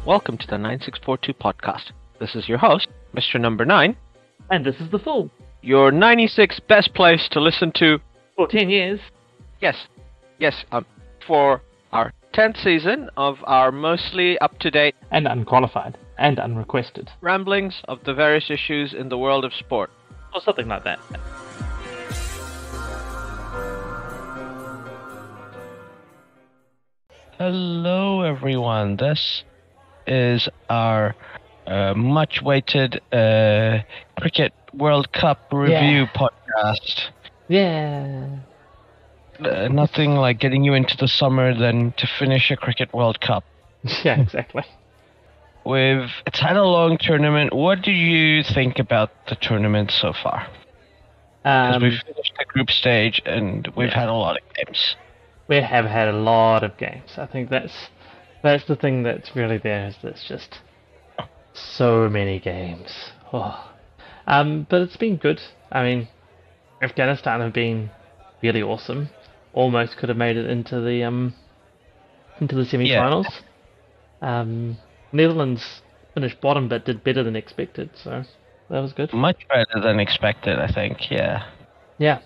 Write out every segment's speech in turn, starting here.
Welcome to the 9642 podcast. This is your host, Mr. NumberNine. And this is The Fool. Your 96 best place to listen to... For 10 years. Yes, for our 10th season of our mostly up-to-date... And unqualified. And unrequested. Ramblings of the various issues in the world of sport. Or something like that. Hello, everyone. This is our much-awaited Cricket World Cup review podcast. Yeah. Nothing like getting you into the summer than to finish a Cricket World Cup. Yeah, exactly. It's had a long tournament. What do you think about the tournament so far? Because we've finished the group stage and we've had a lot of games. We have had a lot of games. I think that's the thing that's really there, is there's just so many games. Oh. But it's been good. I mean, Afghanistan have been really awesome. Almost could have made it into the semi-finals. Yeah. Netherlands finished bottom but did better than expected, so that was good. Much better than expected, I think, yeah. Yeah.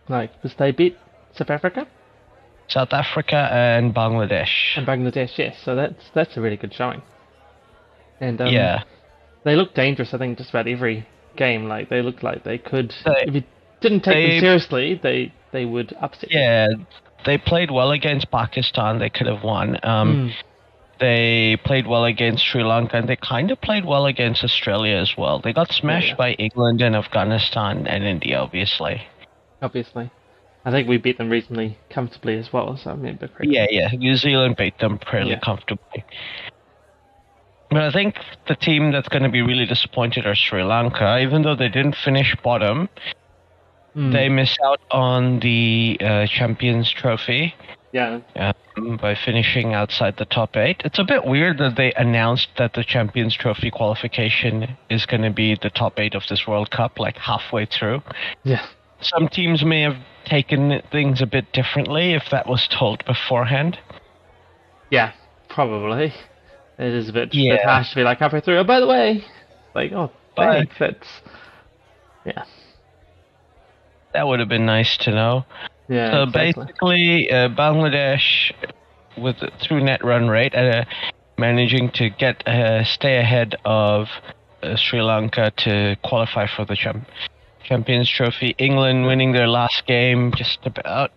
Because they beat South Africa? South Africa and Bangladesh. And Bangladesh, yes. So that's a really good showing. And they looked dangerous, I think, just about every game. Like, they looked like they could... if you didn't take them seriously, they would upset you. Yeah, they played well against Pakistan. They could have won. They played well against Sri Lanka, and they kind of played well against Australia as well. They got smashed by England and Afghanistan and India, obviously. Obviously. I think we beat them reasonably comfortably as well, so I remember correctly. Yeah. New Zealand beat them fairly comfortably. But I think the team that's going to be really disappointed are Sri Lanka. Even though they didn't finish bottom, they missed out on the Champions Trophy. Yeah. By finishing outside the top 8. It's a bit weird that they announced that the Champions Trophy qualification is going to be the top 8 of this World Cup, like halfway through. Yeah. Some teams may have taken things a bit differently if that was told beforehand. Yeah, probably. It is a bit harsh to be like halfway through. Oh, by the way, like, oh, thanks. Yeah. That would have been nice to know. Yeah. So exactly. basically, Bangladesh, through net run rate, managing to stay ahead of Sri Lanka to qualify for the Champions Trophy. England winning their last game, just about.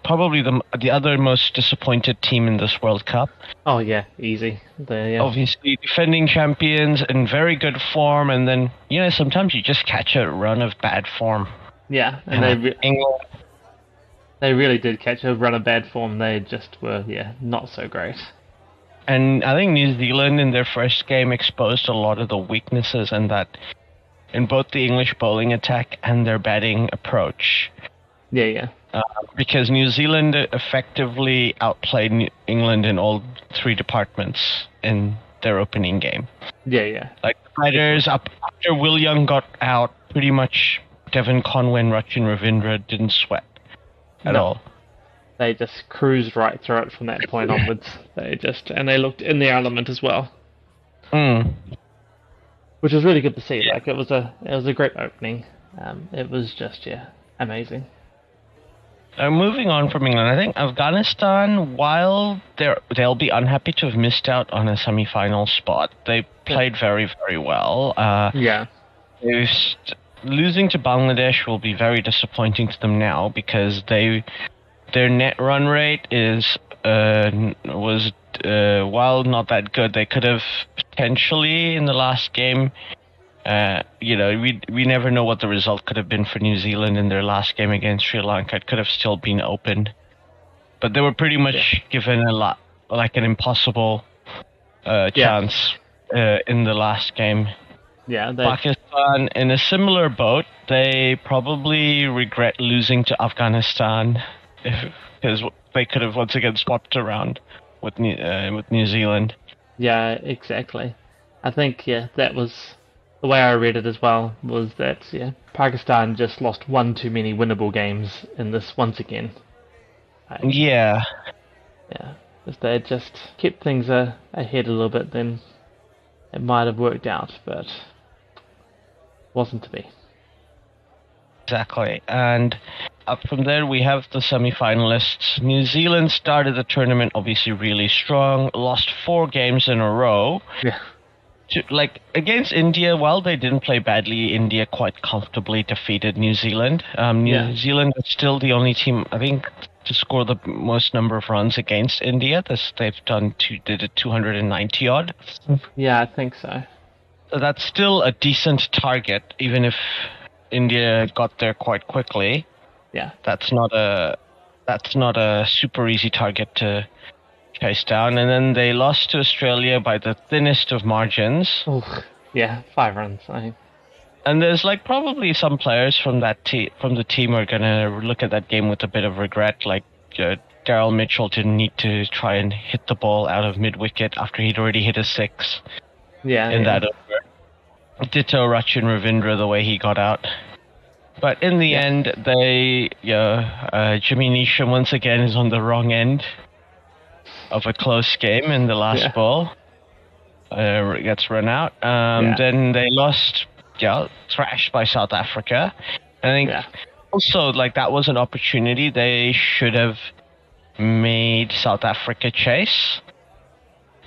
Probably the other most disappointed team in this World Cup. Oh yeah, easy. Obviously defending champions in very good form, and then sometimes you just catch a run of bad form. Yeah, and England. They really did catch a run of bad form. They just were, not so great. And I think New Zealand in their first game exposed a lot of the weaknesses in both the English bowling attack and their batting approach. Yeah. Because New Zealand effectively outplayed England in all 3 departments in their opening game. Yeah. Like the fighters, after Will Young got out, pretty much Devon Conway and Rachin Ravindra didn't sweat at all. They just cruised right through it from that point onwards. And they looked in their element as well. Which was really good to see. Like, it was a great opening. It was just amazing. Moving on from England, I think Afghanistan, while they'll be unhappy to have missed out on a semi-final spot, they played very, very well. Losing to Bangladesh will be very disappointing to them now, because their net run rate was while not that good, they could have potentially in the last game. We never know what the result could have been for New Zealand in their last game against Sri Lanka. It could have still been open, but they were pretty much given an impossible chance in the last game. Yeah, Pakistan in a similar boat. They probably regret losing to Afghanistan because they could have once again swapped around with New Zealand. Yeah, exactly. I think that was the way I read it as well. Was that Pakistan just lost one too many winnable games in this once again. Yeah. If they had just kept things ahead a little bit, then it might have worked out, but wasn't to be. Exactly. And up from there, we have the semi-finalists. New Zealand started the tournament obviously really strong, lost 4 games in a row. Yeah. Like, against India, while they didn't play badly, India quite comfortably defeated New Zealand. New Zealand is still the only team, I think, to score the most number of runs against India. They've did it 290 odd. Yeah, I think so. So that's still a decent target, even if India got there quite quickly. Yeah. That's not a super easy target to chase down. And then they lost to Australia by the thinnest of margins. Oh, yeah, 5 runs. And there's like probably some players from the team are gonna look at that game with a bit of regret. Like Daryl Mitchell didn't need to try and hit the ball out of mid wicket after he'd already hit a 6. That over. Ditto Rachin Ravindra, the way he got out. But in the end, Jimmy Neesham once again is on the wrong end of a close game in the last ball. Gets run out. Then they lost, thrashed by South Africa. I think also like that was an opportunity. They should have made South Africa chase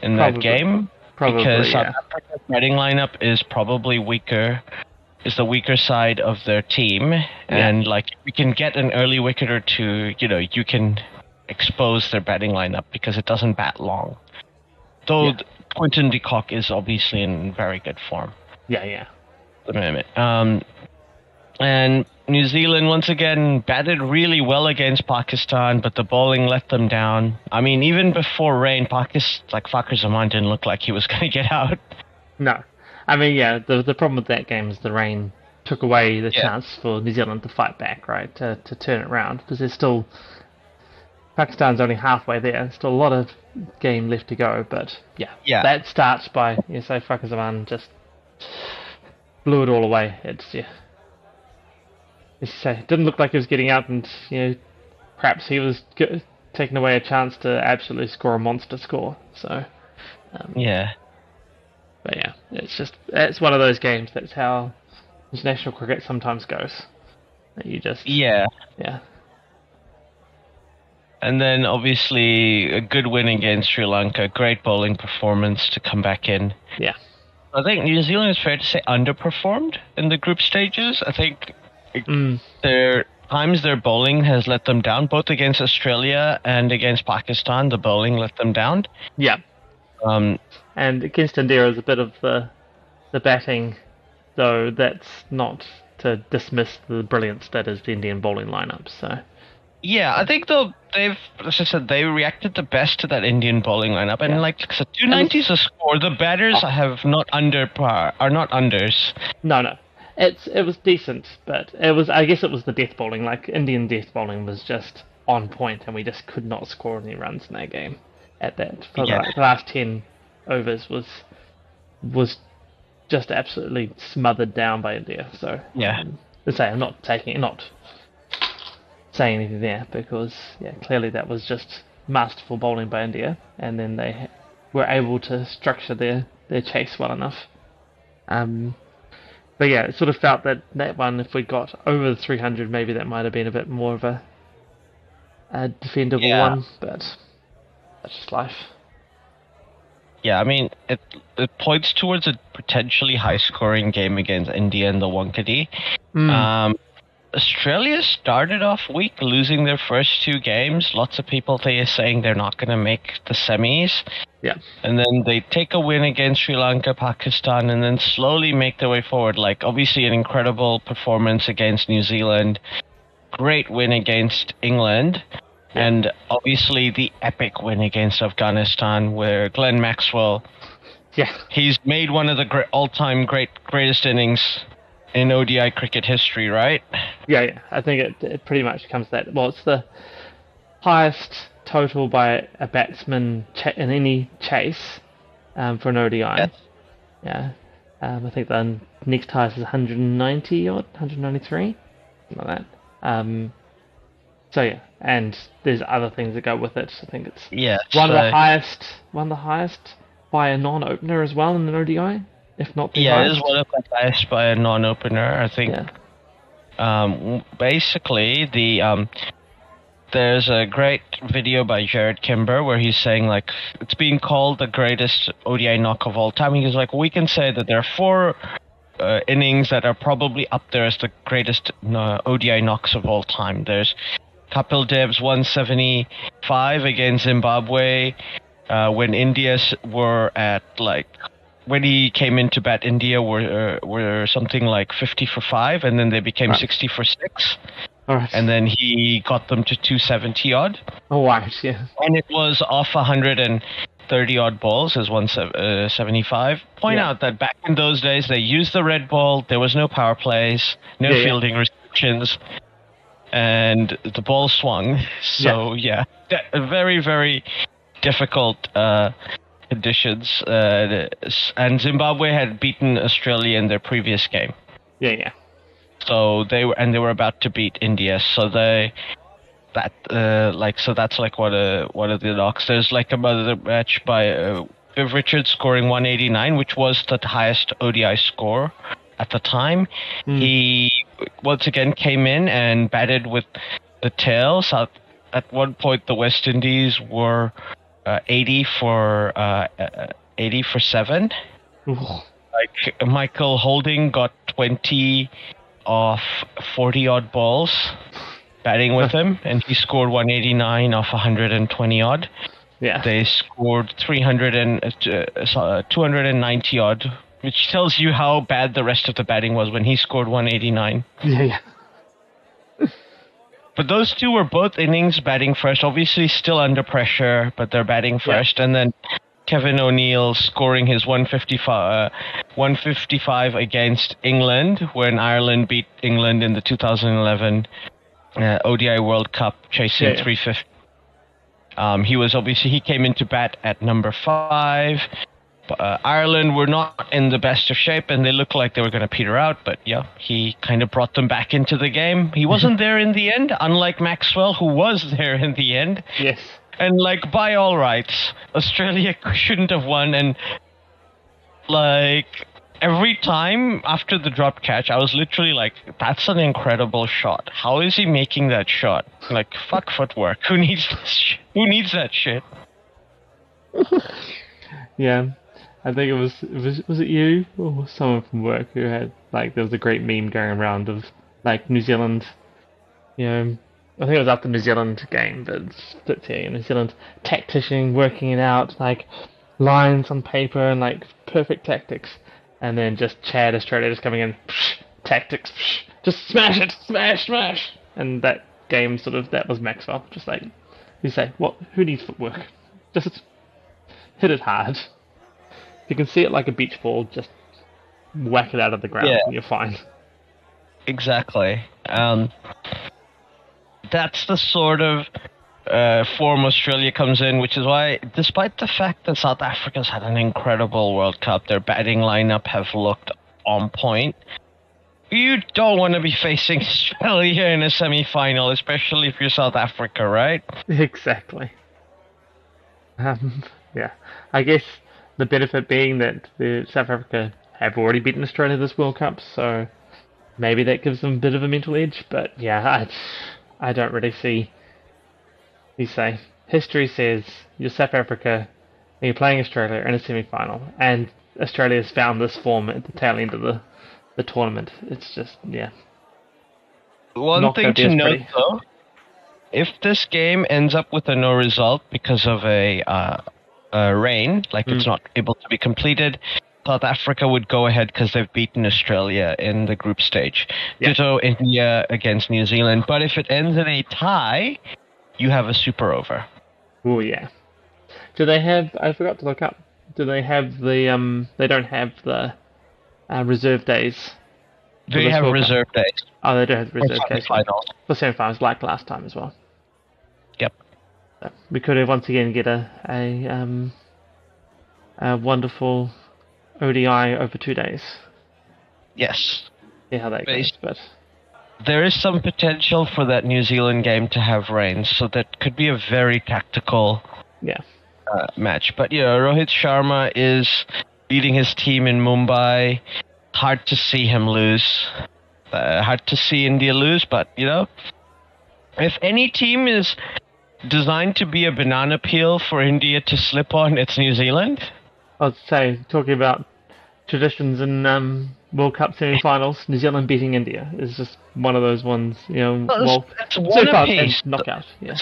in that game. Because South Africa's batting lineup is probably is the weaker side of their team, and like we can get an early wicket or two, you can expose their batting lineup because it doesn't bat long. Though Quinton de Kock is obviously in very good form. At the moment. And New Zealand once again batted really well against Pakistan, but the bowling let them down. I mean, even before rain, Fakhar Zaman didn't look like he was going to get out. No. I mean, the problem with that game is the rain took away the chance for New Zealand to fight back, right, to turn it around, because there's still... Pakistan's only halfway there, still a lot of game left to go, but that starts by, Fakhar Zaman just blew it all away. It's, as you say, it didn't look like he was getting out, and perhaps he was taking away a chance to absolutely score a monster score. So, but it's one of those games. That's how international cricket sometimes goes. That you just And then obviously a good win against Sri Lanka. Great bowling performance to come back in. Yeah, I think New Zealand is fair to say underperformed in the group stages. I think. Their bowling has let them down, both against Australia and against Pakistan. The bowling let them down. Yeah. And against India is a bit of the batting, though that's not to dismiss the brilliance that is the Indian bowling lineup. So. Yeah, I think as I said, they reacted the best to that Indian bowling lineup, and 290 is a score. The batters are not unders. No. It was decent, but I guess it was the death bowling. Like, Indian death bowling was just on point, and we just could not score any runs in that game. The last 10 overs was just absolutely smothered down by India. So I'm not saying anything there, because clearly that was just masterful bowling by India, and then they were able to structure their chase well enough. But it sort of felt that one, if we got over the 300, maybe that might have been a bit more of a defendable one, but that's just life. Yeah, I mean, it points towards a potentially high-scoring game against India in the Wankhede. Australia started off weak, losing their first 2 games. Lots of people saying they're not going to make the semis. Yeah. And then they take a win against Sri Lanka, Pakistan, and then slowly make their way forward. Like, obviously an incredible performance against New Zealand. Great win against England. Yeah. And obviously the epic win against Afghanistan, where Glenn Maxwell, he's made one of the all-time greatest innings in ODI cricket history, right? Yeah. I think it pretty much comes to that. Well, it's the highest total by a batsman in any chase for an ODI. Yes. Yeah. I think the next highest is 190 or 193, something like that. So yeah, and there's other things that go with it. I think it's Yeah. one of the So highest by a non-opener as well in an ODI, if not the yeah, it is highest. one of the highest by a non-opener. I think. Yeah. Basically, there's a great video by Jared Kimber where he's saying like it's being called the greatest ODI knock of all time. He's like, we can say that there are four innings that are probably up there as the greatest ODI knocks of all time. There's Kapil Dev's 175 against Zimbabwe when India were at like when he came in to bat, India were something like 50 for 5, and then they became Right. 60 for 6. All right. And then he got them to 270 odd. Oh right, yeah. And it was off 130 odd balls as 175. Point Yeah. out that back in those days they used the red ball. There was no power plays, no Yeah, yeah. fielding restrictions, and the ball swung. So yeah, very very difficult conditions. And Zimbabwe had beaten Australia in their previous game. Yeah, yeah. So they were about to beat India. So that's like one of the knocks. There's like another match by Viv Richards scoring 189, which was the highest ODI score at the time. He once again came in and batted with the tail. So at one point the West Indies were 80 for 7. Ooh. Like Michael Holding got 20 off 40 odd balls batting with him, and he scored 189 off 120 odd. Yeah. They scored 290 odd, which tells you how bad the rest of the batting was when he scored 189. Yeah, yeah. But those two were both innings batting first, obviously still under pressure, but they're batting first. And then Kevin O'Neill scoring his 155 against England when Ireland beat England in the 2011 ODI World Cup, chasing 350. He came into bat at number 5. Ireland were not in the best of shape, and they looked like they were going to peter out. But yeah, he kind of brought them back into the game. He wasn't there in the end, unlike Maxwell, who was there in the end. Yes. And like by all rights, Australia shouldn't have won. And like every time after the drop catch, I was literally like, "That's an incredible shot. How is he making that shot? Like fuck footwork. Who needs this? Who needs that shit?" Yeah. I think it was it you or someone from work who had like there was a great meme going around of like New Zealand, you know, I think it was after the New Zealand game, but it's here, New Zealand tactician working it out, like lines on paper and like perfect tactics, and then just Chad Australia just coming in, tactics, just smash it, smash, and that game that was Maxwell, just like you say, who needs footwork, just hit it hard. If you can see it like a beach ball, just whack it out of the ground and you're fine. Exactly. That's the sort of form Australia comes in, which is why, despite the fact that South Africa's had an incredible World Cup, their batting lineup have looked on point. You don't want to be facing Australia in a semi-final, especially if you're South Africa, right? Exactly. Yeah. I guess the benefit being that the South Africa have already beaten Australia this World Cup, so maybe that gives them a bit of a mental edge. But yeah, I don't really see. You say history says you're South Africa and you're playing Australia in a semi-final, and Australia's found this form at the tail end of the tournament. It's just One thing to note though, if this game ends up with a no result because of a rain, like it's not able to be completed, South Africa would go ahead because they've beaten Australia in the group stage. Ditto India against New Zealand. But if it ends in a tie, you have a super over. Oh yeah. Do they have? I forgot to look up. Do they have the? They don't have the reserve days. They have reserve days. Oh, they do have reserve days for semi-finals, like last time as well. Yep. So we could have once again get a wonderful ODI over 2 days. Yes. See how that goes, but there is some potential for that New Zealand game to have rain, so that could be a very tactical match. But Rohit Sharma is leading his team in Mumbai. Hard to see him lose. Hard to see India lose, but if any team is designed to be a banana peel for India to slip on, it's New Zealand. I'd say, talking about traditions in World Cup semi-finals, New Zealand beating India is just one of those ones, it's one apiece. Knockout, yeah.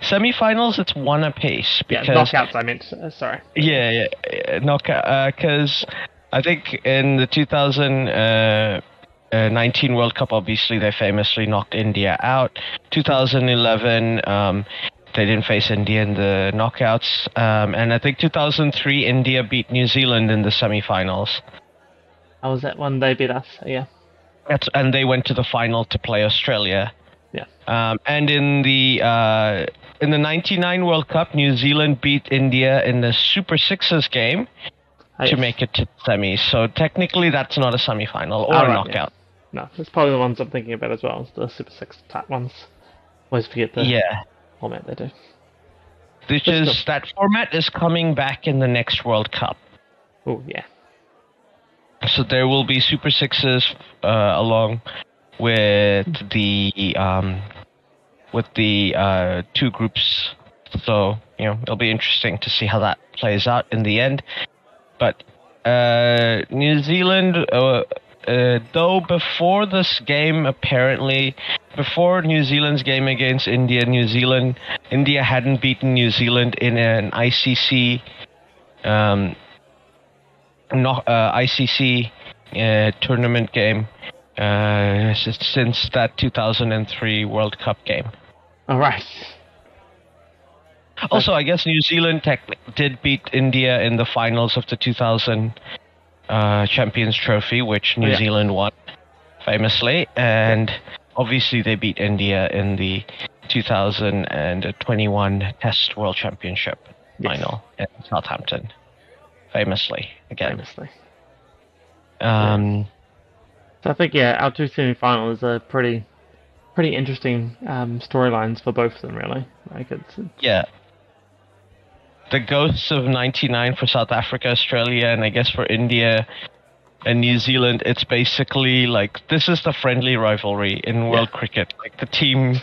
Semi-finals, it's one apiece. Because, knockouts, I meant, sorry. Yeah, knockout, because I think in the 2019 World Cup, obviously, they famously knocked India out. 2011, they didn't face India in the knockouts. And I think 2003, India beat New Zealand in the semi-finals. How was that one? They beat us, yeah. And they went to the final to play Australia. Yeah. And in the 99 World Cup, New Zealand beat India in the Super Sixes game to make it to the semis. So technically, that's not a semi-final or a knockout. Yeah. No, that's probably the ones I'm thinking about as well. The Super Six type ones. Always forget the format they do. That format is coming back in the next World Cup. Oh yeah. So there will be Super Sixes along with the two groups. So it'll be interesting to see how that plays out in the end. But New Zealand, though before this game, before New Zealand's game against India, India hadn't beaten New Zealand in an ICC tournament game since that 2003 World Cup game. All right. Also, I guess New Zealand did beat India in the finals of the 2000 Champions Trophy, which New Zealand won famously, and obviously they beat India in the 2021 Test World Championship final in Southampton. Famously, again. So I think our two semi-finals are pretty interesting storylines for both of them, really. The ghosts of '99 for South Africa, Australia, and I guess for India and New Zealand. It's basically like this is the friendly rivalry in world cricket. Like the two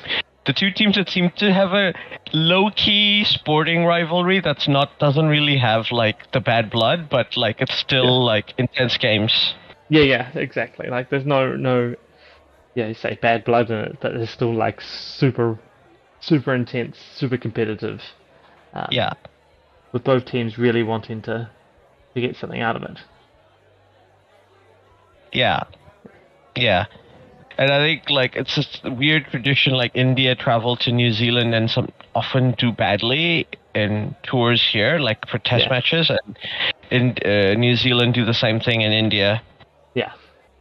teams that seem to have a low-key sporting rivalry doesn't really have like the bad blood, but like it's still like intense games. Yeah, exactly. Like there's no you say bad blood in it, but it's still like super intense, super competitive. With both teams really wanting to get something out of it. Yeah. And I think like it's just a weird tradition. Like India travel to New Zealand and often do badly in tours here, like for test matches, and in New Zealand do the same thing in India. Yeah.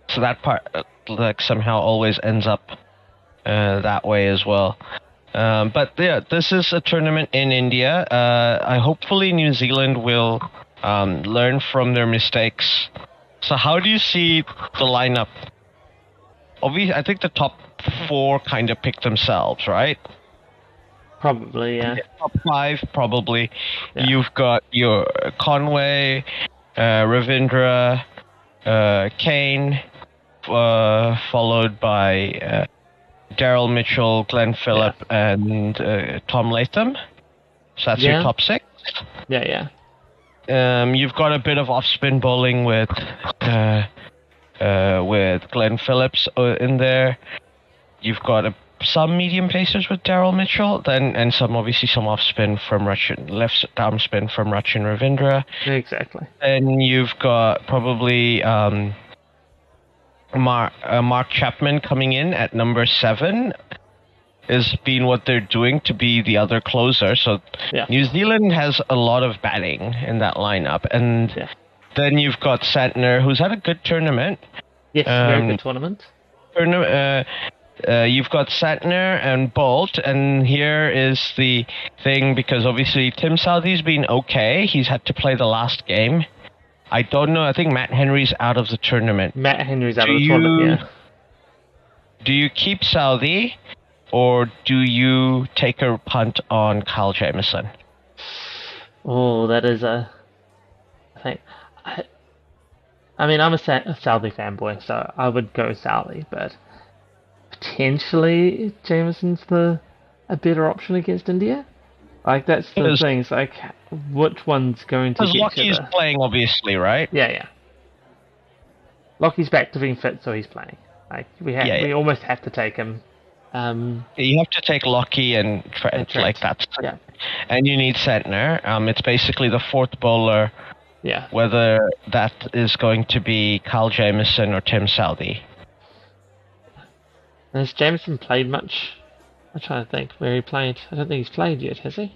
So that part like somehow always ends up that way as well. But this is a tournament in India. Hopefully New Zealand will learn from their mistakes. So how do you see the lineup? Obviously, I think the top four kind of pick themselves, right? Probably, yeah. Top five, probably. Yeah. You've got your Conway, Ravindra, Kane, followed by Daryl Mitchell, Glenn Phillip, and Tom Latham. So that's your top six. Yeah. You've got a bit of off-spin bowling with Glenn Phillips in there. You've got some medium pacers with Daryl Mitchell, and some off-spin from left arm spin from Rachin Ravindra. Exactly. And you've got probably Mark Chapman coming in at number 7 is being what they're doing to be the other closer. So New Zealand has a lot of batting in that lineup. And then you've got Santner, who's had a good tournament. Yes, very good tournament. You've got Santner and Bolt, and here is the thing, because obviously Tim Southee's been okay. He's had to play the last game. I don't know. I think Matt Henry's out of the tournament. Matt Henry's out of the tournament, do you keep Southey, or do you take a punt on Kyle Jamieson? Oh, that is a. I think. I mean, I'm a Southey fanboy, so I would go Southey, but potentially Jameson's a better option against India. Like that's the thing. It's like which one's going to Because get Lockie's to the... playing, obviously, right? Yeah. Lockie's back to being fit, so he's playing. Like we almost have to take him. You have to take Lockie and Trent, like that. Yeah. And you need Sentner. It's basically the fourth bowler. Yeah. Whether that is going to be Kyle Jamieson or Tim Southey. Has Jamieson played much? I'm trying to think where he played. I don't think he's played yet, has he?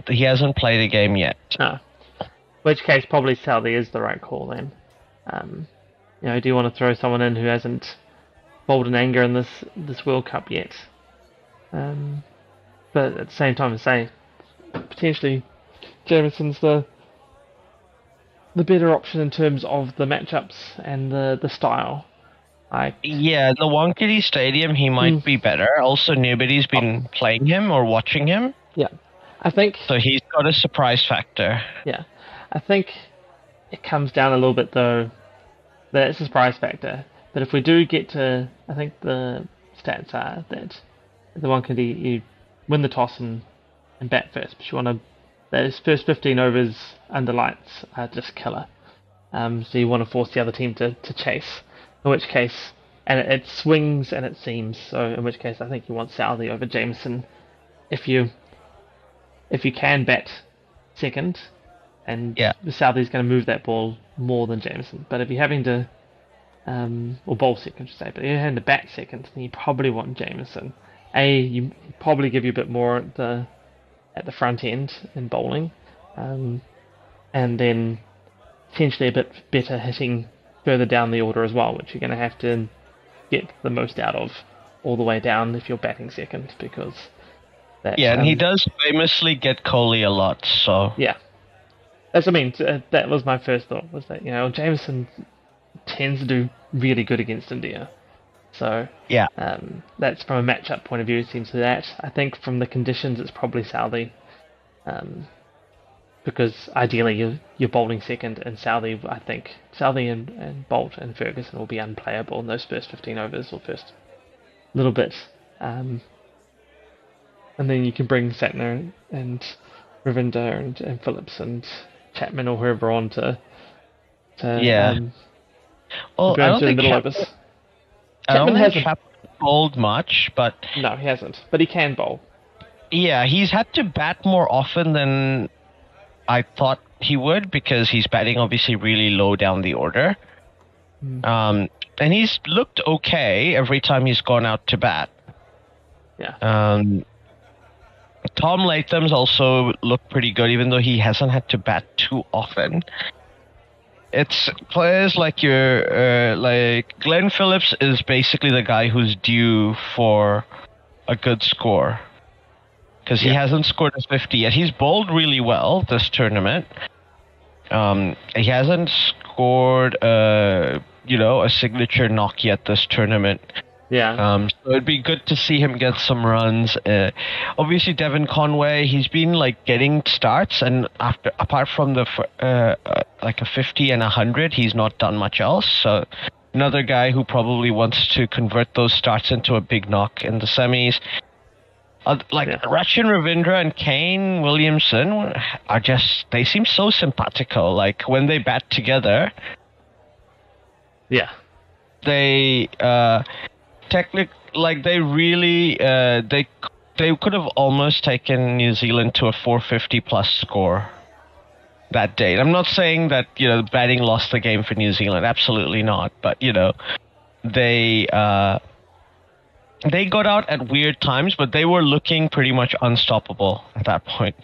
He hasn't played a game yet. No. In which case, probably Southey is the right call then. Do you want to throw someone in who hasn't bowled in anger in this World Cup yet? But at the same time, say potentially Jamieson's the better option in terms of the matchups and the style. Yeah, the Wankhede Stadium, he might be better. Also, nobody's been playing him or watching him. Yeah, I think... So he's got a surprise factor. Yeah, I think it comes down a little bit, though, that it's a surprise factor. But if we do get to... I think the stats are that the Wankhede, you win the toss and bat first. But you want to... Those first 15 overs under lights are just killer. So you want to force the other team to chase. In which case, and it swings and it seams. So in which case, I think you want Southey over Jamieson. If you can bat second, and Southey's going to move that ball more than Jamieson. But if you're having to, or bowl second, I should say, but if you're having to bat second, then you probably want Jamieson. You probably give you a bit more at the front end in bowling, and then potentially a bit better hitting further down the order as well, which you're going to have to get the most out of all the way down if you're batting second, because and he does famously get Kohli a lot, so that was my first thought, was that Jamieson tends to do really good against India, so that's from a matchup point of view. It seems that I think from the conditions it's probably Southey, because ideally you're bowling second, and Southey, I think Southey and Bolt and Ferguson will be unplayable in those first 15 overs or first little bit, and then you can bring Santner and Ravinder and Phillips and Chapman or whoever on to well, I don't think Chapman hasn't bowled much, but no, he hasn't, but he can bowl. Yeah, he's had to bat more often than I thought he would, because he's batting obviously really low down the order. And he's looked okay every time he's gone out to bat. Yeah. Tom Latham's also looked pretty good, even though he hasn't had to bat too often. It's players like Glenn Phillips is basically the guy who's due for a good score, because he hasn't scored a 50 yet. He's bowled really well this tournament. He hasn't scored a signature knock yet this tournament. Yeah. So it'd be good to see him get some runs. Obviously, Devon Conway, he's been getting starts, and apart from the a 50 and 100, he's not done much else. So another guy who probably wants to convert those starts into a big knock in the semis. Rachin Ravindra and Kane Williamson they seem so simpatico. Like when they bat together, they they could have almost taken New Zealand to a 450 plus score that day. And I'm not saying that batting lost the game for New Zealand, absolutely not. But they got out at weird times, but they were looking pretty much unstoppable at that point.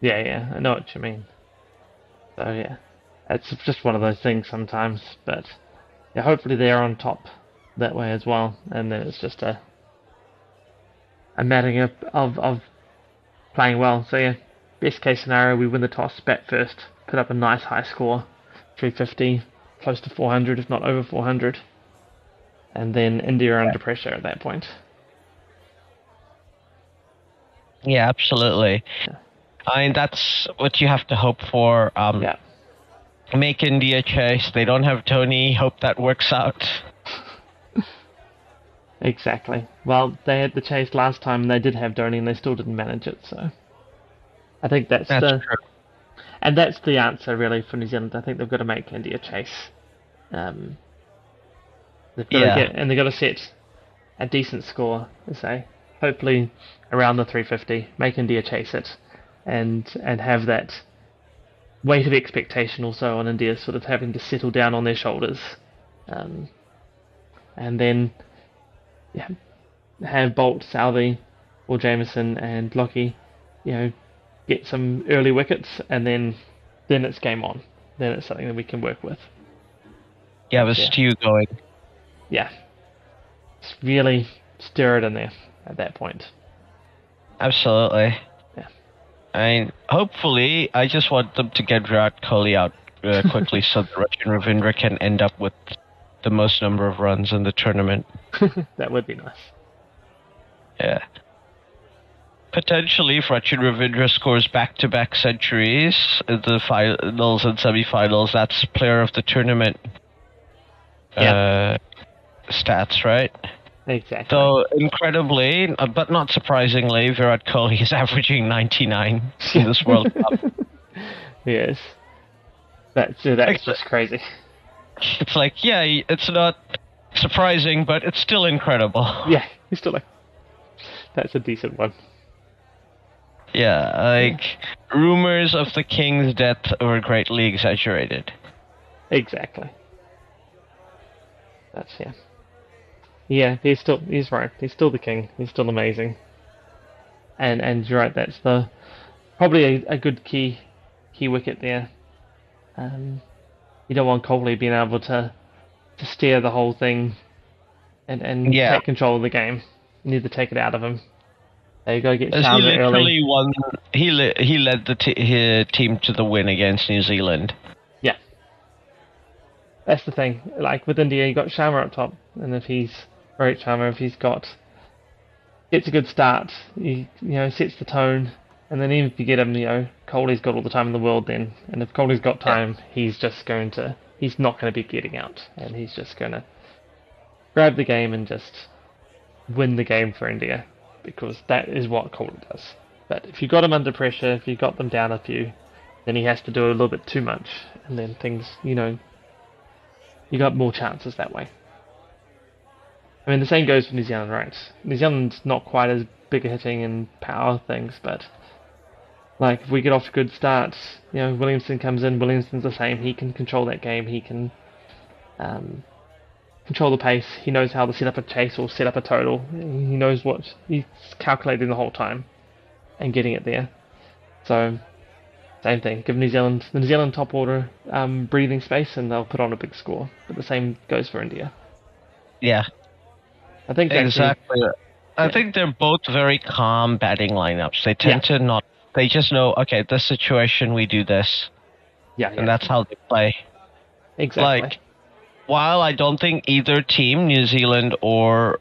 Yeah, I know what you mean. So it's just one of those things sometimes. But hopefully they're on top that way as well, and then it's just a matter of playing well. So best case scenario, we win the toss, bat first, put up a nice high score, 350, close to 400, if not over 400. and then India are under pressure at that point. Yeah, absolutely. Yeah. I mean, that's what you have to hope for. Yeah. Make India chase. They don't have Tony. Hope that works out. Exactly. Well, they had the chase last time, and they did have Dhoni, and they still didn't manage it. So, I think that's True. and that's the answer really for New Zealand. I think they've got to make India chase. They've got to get, and they've got to set a decent score. I say, hopefully around the 350. Make India chase it, and have that weight of expectation also on India sort of having to settle down on their shoulders, and then have Bolt, Southey, or Jameson and Lockie, get some early wickets, and then it's game on. Then it's something that we can work with. Yeah, with Stew going. Yeah, it's really stir it in there at that point. Absolutely. Yeah. I mean, hopefully, I just want them to get Virat Kohli out quickly so that Rachin Ravindra can end up with the most number of runs in the tournament. That would be nice. Yeah. Potentially, if Rachin Ravindra scores back-to-back centuries in the finals and semi-finals, that's player of the tournament stats, right? Exactly. So, incredibly, but not surprisingly, Virat Kohli is averaging 99 in this World Cup. Yes. That's just crazy. It's like, yeah, it's not surprising, but it's still incredible. Yeah, he's still like, that's a decent one. Yeah, rumors of the king's death were greatly exaggerated. Exactly. That's, Yeah, he's right. He's still the king. He's still amazing. And you're right, that's probably a good key wicket there. You don't want Kohli being able to steer the whole thing and take control of the game. You need to take it out of him. There you go, get Sharma early. He led the team to the win against New Zealand. Yeah. That's the thing. Like with India, you got Sharma up top, and if he's gets a good start, he sets the tone, and then even if you get him, Kohli's got all the time in the world then, and if Kohli's got time, he's not going to be getting out, and he's just going to grab the game and just win the game for India, because that is what Kohli does. But if you got him under pressure, if you got them down a few, then he has to do a little bit too much, and then things, you got more chances that way. I mean, the same goes for New Zealand, right? New Zealand's not quite as big a hitting and power things, but if we get off to good starts, Williamson comes in, Williamson's the same, he can control that game, he can control the pace, he knows how to set up a chase or set up a total, he knows what he's calculating the whole time and getting it there. So, same thing, give the New Zealand top order breathing space and they'll put on a big score, but the same goes for India. Yeah. I think exactly. I think they're both very calm batting lineups. They tend to not. They just know, okay, this situation we do this. Yeah. And that's how they play. Exactly. While I don't think either team, New Zealand or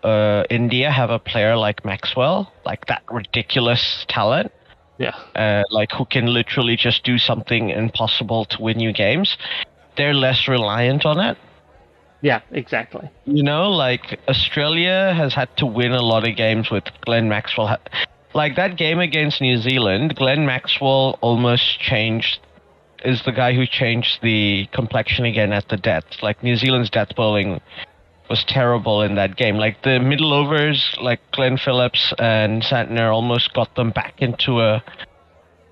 India, have a player like Maxwell, like that ridiculous talent. Yeah. Who can literally just do something impossible to win you games. They're less reliant on it. Yeah, exactly. Australia has had to win a lot of games with Glenn Maxwell. That game against New Zealand, Glenn Maxwell is the guy who changed the complexion again at the death. New Zealand's death bowling was terrible in that game. The middle overs, Glenn Phillips and Santner almost got them back into a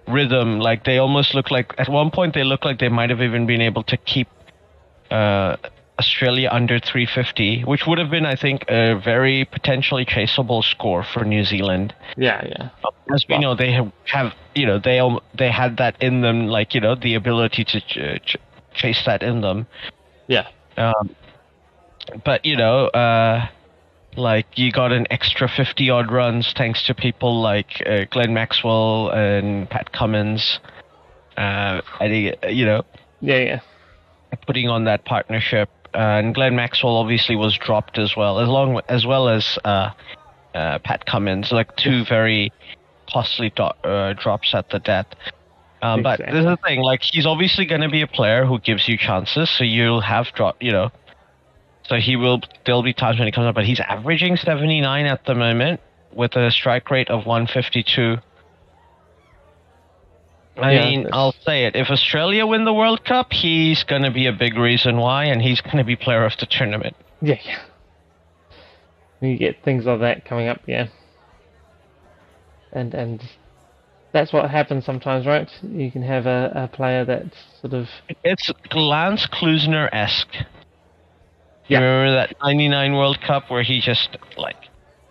rhythm. They almost looked at one point they looked like they might have even been able to keep Australia under 350, which would have been, I think, a very potentially chaseable score for New Zealand. Yeah. As we know, they they had that in them, the ability to chase that in them. Yeah. But you got an extra 50-odd runs thanks to people like Glenn Maxwell and Pat Cummins. Yeah. Putting on that partnership. and Glenn Maxwell obviously was dropped as well, as well as Pat Cummins, like two very costly drops at the death. But this is the thing, like he's obviously going to be a player who gives you chances, so you'll have so there'll be times when he comes up, but he's averaging 79 at the moment with a strike rate of 152. I mean, I'll say it. If Australia win the World Cup, he's going to be a big reason why, and he's going to be player of the tournament. Yeah. You get things like that coming up, yeah. And that's what happens sometimes, right? You can have a player that's sort of... It's Lance Klusner-esque. You remember that 99 World Cup where he just, like,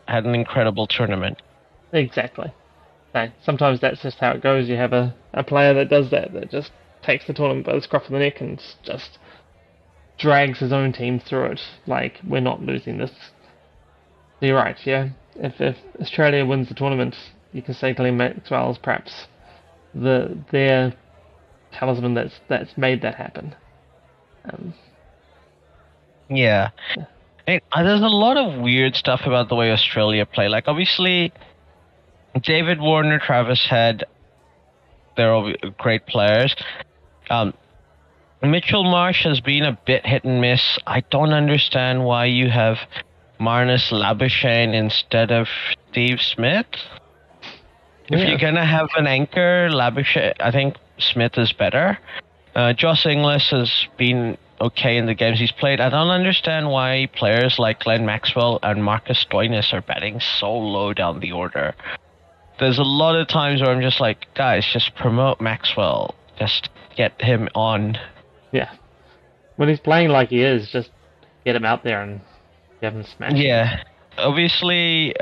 had an incredible tournament? Exactly. Sometimes that's just how it goes. You have a player that does that just takes the tournament by the scruff of the neck and just drags his own team through it. Like, we're not losing this. You're right, yeah. If Australia wins the tournament, you can say Glenn Maxwell is perhaps their talisman that's made that happen. Yeah. There's a lot of weird stuff about the way Australia play. Like, obviously, David Warner, Travis Head, they're all great players. Mitchell Marsh has been a bit hit and miss. I don't understand why you have Marnus Labuschagne instead of Steve Smith. If you're going to have an anchor, Labuschagne, I think Smith is better. Josh Inglis has been okay in the games he's played. I don't understand why players like Glenn Maxwell and Marcus Stoinis are batting so low down the order. There's a lot of times where I'm just like, guys, just promote Maxwell. Just get him on. Yeah. When he's playing like he is, just get him out there and get him smashed. Yeah. Obviously,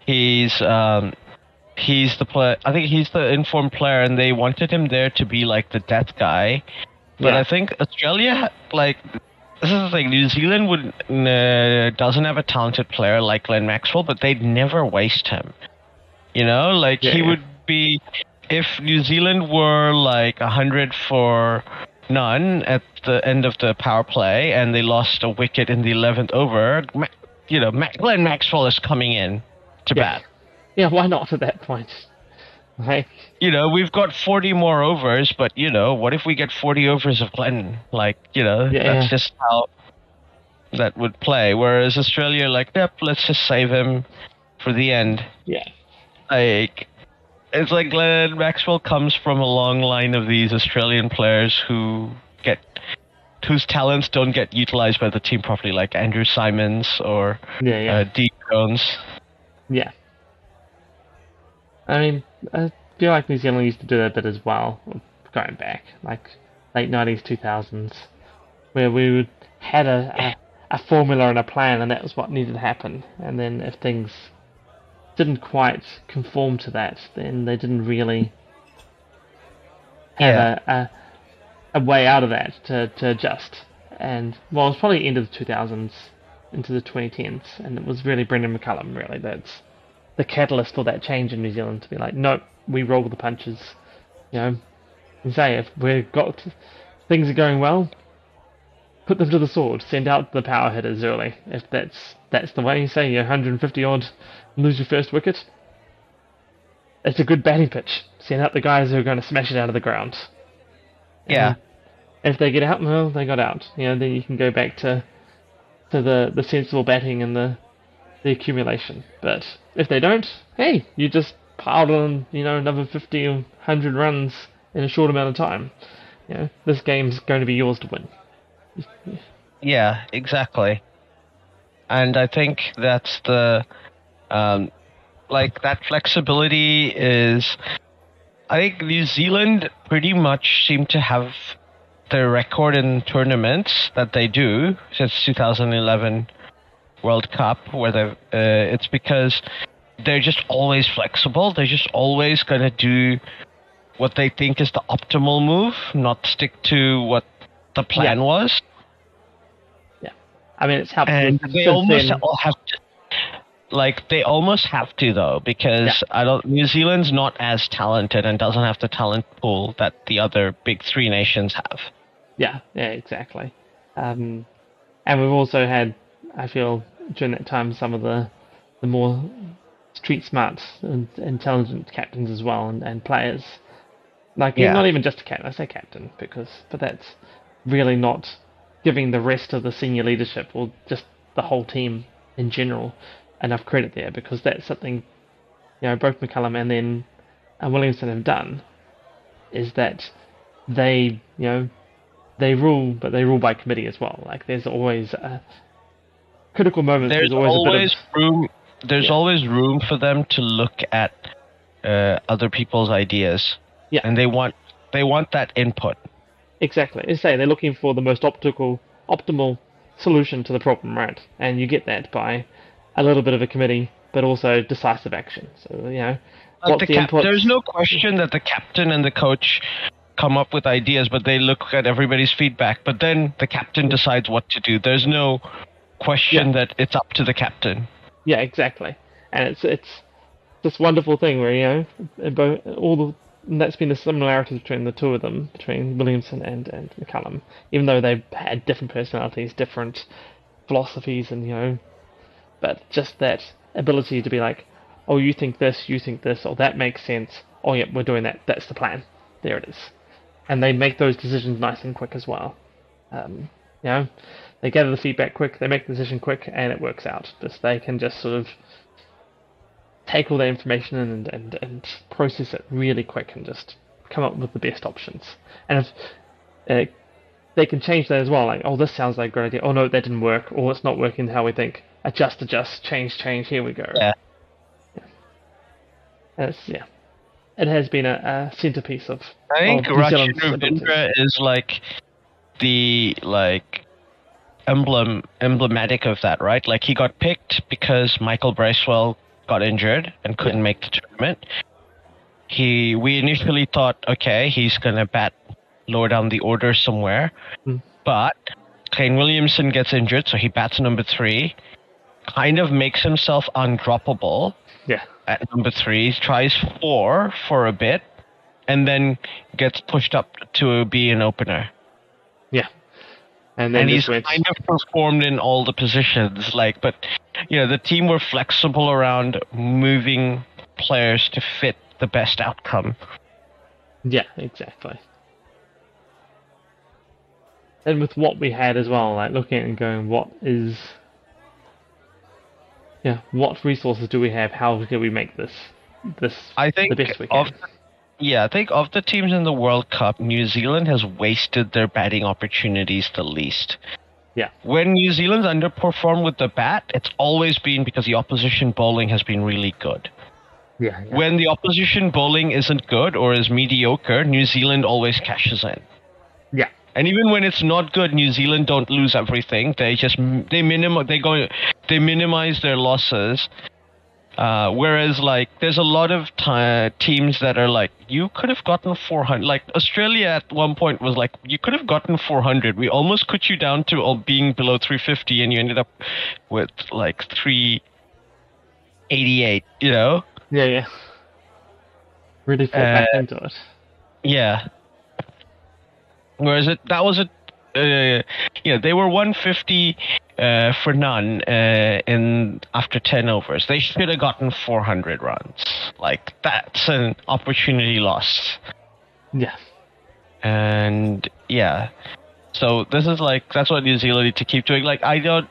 he's the player. I think he's the informed player, and they wanted him there to be like the death guy. But I think Australia, like, this is the thing. New Zealand doesn't have a talented player like Glenn Maxwell, but they'd never waste him. You know, like he would be, if New Zealand were like 100 for none at the end of the power play, and they lost a wicket in the 11th over. Glenn Maxwell is coming in to bat. Yeah, why not at that point? Like, we've got 40 more overs, but, what if we get 40 overs of Glenn? Like, that's just how that would play. Whereas Australia, like, yep, let's just save him for the end. Yeah. Like, it's like Glenn Maxwell comes from a long line of these Australian players whose talents don't get utilized by the team properly, like Andrew Simons or Dean Jones. Yeah. I mean, I feel like New Zealand used to do that a bit as well, going back, like late 90s, 2000s, where we had a formula and a plan, and that was what needed to happen. And then if things didn't quite conform to that, then they didn't really have a way out of that to adjust. And, well, it was probably end of the 2000s into the 2010s, and it was really Brendan McCullum, really, that's the catalyst for that change in New Zealand, to be like, nope, we roll the punches, and say, if we've got things are going well, put them to the sword, send out the power hitters early. If that's the way, say you're 150 odd, lose your first wicket, it's a good batting pitch. Send out the guys who are going to smash it out of the ground. Yeah. And if they get out, well, they got out. Then you can go back to the sensible batting and the accumulation. But if they don't, hey, you just piled on, another 50 or 100 runs in a short amount of time. This game's going to be yours to win. Yeah, exactly. And I think that's the, that flexibility is, I think New Zealand pretty much seem to have their record in tournaments that they do since 2011 World Cup, where it's because they're just always flexible. They're just always going to do what they think is the optimal move, not stick to what the plan was. Yeah, I mean, it's helpful. And they almost have to. Like, they almost have to, though, because New Zealand's not as talented and doesn't have the talent pool that the other big three nations have. Yeah, exactly. And we've also had, I feel, during that time, some of the more street smart and intelligent captains as well, and players. Like, Yeah. not even just a captain, I say captain, but that's really not giving the rest of the senior leadership, or just the whole team in general, enough credit there, because that's something, both McCullum and then Williamson have done, is that they, they rule, but they rule by committee as well. Like, there's always critical moments, there's always a bit of... room. There's always room for them to look at other people's ideas. Yeah. And they want that input. Exactly. As I say, they're looking for the most optimal solution to the problem, right? And you get that by a little bit of a committee, but also decisive action. So, what's the input? There's no question that the captain and the coach come up with ideas, but they look at everybody's feedback. But then the captain decides what to do. There's no question that it's up to the captain. Yeah, exactly. And it's this wonderful thing where, and that's been the similarity between the two of them, between Williamson and McCullum, even though they've had different personalities, different philosophies, and but just that ability to be like, oh, you think this, oh, that makes sense, oh, yeah, we're doing that, that's the plan, there it is. And they make those decisions nice and quick as well. They gather the feedback quick, they make the decision quick, and it works out. They can just sort of take all that information and process it really quick and just come up with the best options. And if they can change that as well, like, oh, this sounds like a great idea. Oh no, that didn't work. Or it's not working how we think. Adjust, change. Here we go. Yeah. And it has been a centerpiece of. I think Rachin Ravindra is like the emblematic of that, right? Like, he got picked because Michael Bracewell got injured and couldn't make the tournament. We initially thought, okay, he's gonna bat lower down the order somewhere, but Kane Williamson gets injured, so he bats number 3, kind of makes himself undroppable. At number 3, tries 4 for a bit, and then gets pushed up to be an opener. And he's kind of performed in all the positions, but the team were flexible around moving players to fit the best outcome. Yeah, exactly. And with what we had as well, like looking at it and going, what resources do we have? How can we make this I think the best we can? I think of the teams in the World Cup, New Zealand has wasted their batting opportunities the least. Yeah. When New Zealand's underperformed with the bat, it's always been because the opposition bowling has been really good. Yeah. When the opposition bowling isn't good or is mediocre, New Zealand always cashes in. Yeah. And even when it's not good, New Zealand don't lose everything. They minimize their losses. Whereas, there's a lot of teams that are like, you could have gotten 400. Like, Australia at one point was like, you could have gotten 400. We almost cut you down to being below 350, and you ended up with, 388, Yeah. Really fought back into it. Yeah. Whereas they were 150 for none after 10 overs. They should have gotten 400 runs. That's an opportunity lost. Yeah. And so this is that's what New Zealand need to keep doing. I know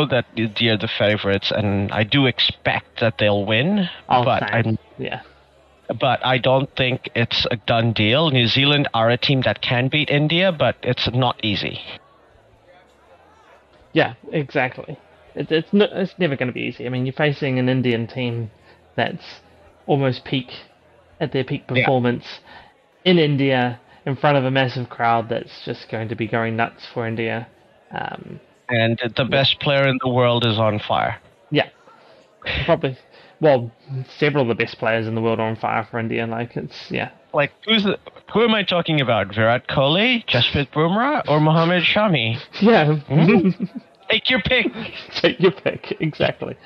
that they're the favorites, and I do expect that they'll win. But I don't think it's a done deal. New Zealand are a team that can beat India, but it's not easy. Yeah, exactly. It's never going to be easy. I mean, you're facing an Indian team that's almost at their peak performance in India, in front of a massive crowd that's just going to be going nuts for India. And the best player in the world is on fire. Yeah, probably. Well, several of the best players in the world are on fire for India. Who am I talking about? Virat Kohli, Jasprit Bumrah, or Mohammad Shami? Yeah. Take your pick. Take your pick. Exactly.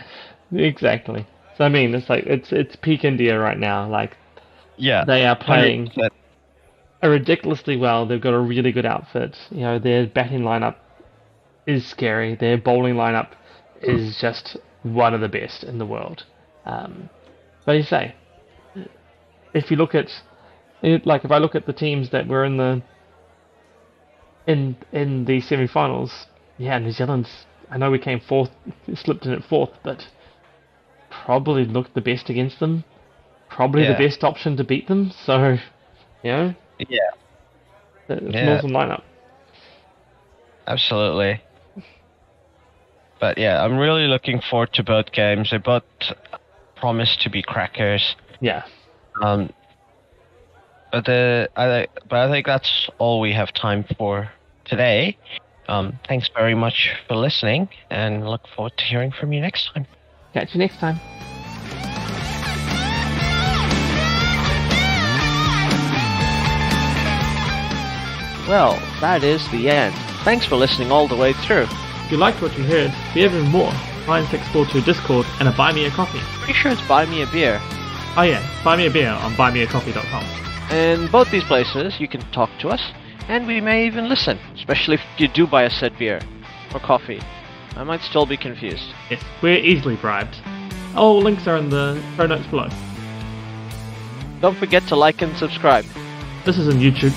So I mean, it's peak India right now. They are playing 100%. Ridiculously well. They've got a really good outfit. Their batting lineup is scary. Their bowling lineup is just one of the best in the world. But you say, if you look at, like, if I look at the teams that were in the semi-finals, yeah, New Zealand's. I know we came fourth, slipped in at fourth, but probably looked the best against them. Probably the best option to beat them. So, Yeah. It's an awesome lineup. Absolutely. But yeah, I'm really looking forward to both games. They both promise to be crackers. Yeah. But I think that's all we have time for today. Thanks very much for listening, and look forward to hearing from you next time. Catch you next time. Well, that is the end. Thanks for listening all the way through. If you liked what you heard, we have even more. NIneSixFourTwo Discord and a Buy Me a Coffee. Pretty sure it's Buy Me a Beer. Oh yeah, buy me a beer on buymeacoffee.com. In both these places, you can talk to us, and we may even listen, especially if you do buy a said beer or coffee. I might still be confused. Yes, we're easily bribed. All links are in the show notes below. Don't forget to like and subscribe. This is on YouTube.